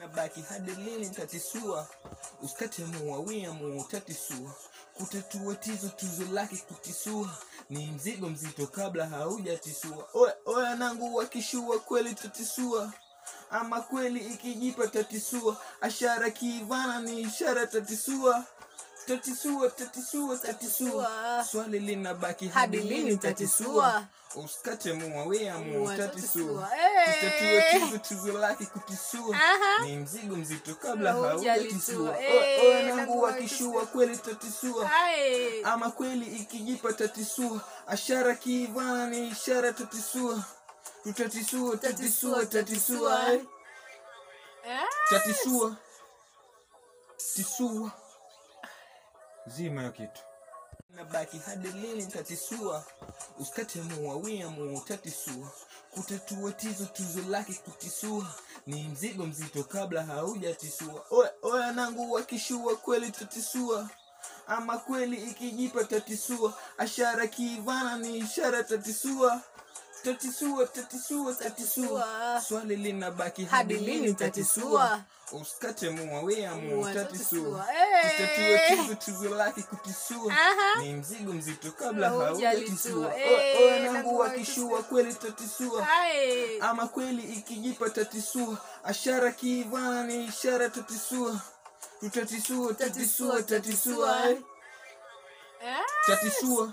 Nabaki hadi lini tatisua, usikate muawia tatisua, kutatua tuzo lake kutisua, ni mzigo mzito kabla haujatisua. Oya nangu wakishua kweli tatisua, ama kweli ikijipa tatisua, ashara kiivana ni ishara tatisua. Tatisua. Swali linabaki hadi lini tatisua, usikate muawia tatisua, kutatua tuzo lake kutisua, ni mzigo mzito kabla haujatisua. Oya nangu wakishua kweli tatisua, ama kweli ikijipa tatisua, ashara kiivana ni ishara tatisua. Tatisua. Zima hiyo kitu. Nabaki hadi lini tatisua, usikate muawia tatisua, kutatua tuzo lake kutisua, ni mzigo mzito kabla haujatisua. Oya nangu wakishua kweli tatisua, ama kweli ikijipa tatisua, ashara kiivana ni ishara tatisua. Tatisua. Swali linabaki hadi lini tatisua, usikate muawia tatisua, kutatua tuzo lake kutisua, ni mzigo mzito kabla haujatisua. Oya nangu wakishua kweli tatisua, ama kweli ikijipa tatisua, ashara kiivana ni ishara tatisua. Tatisua.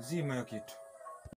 Zima hiyo kitu.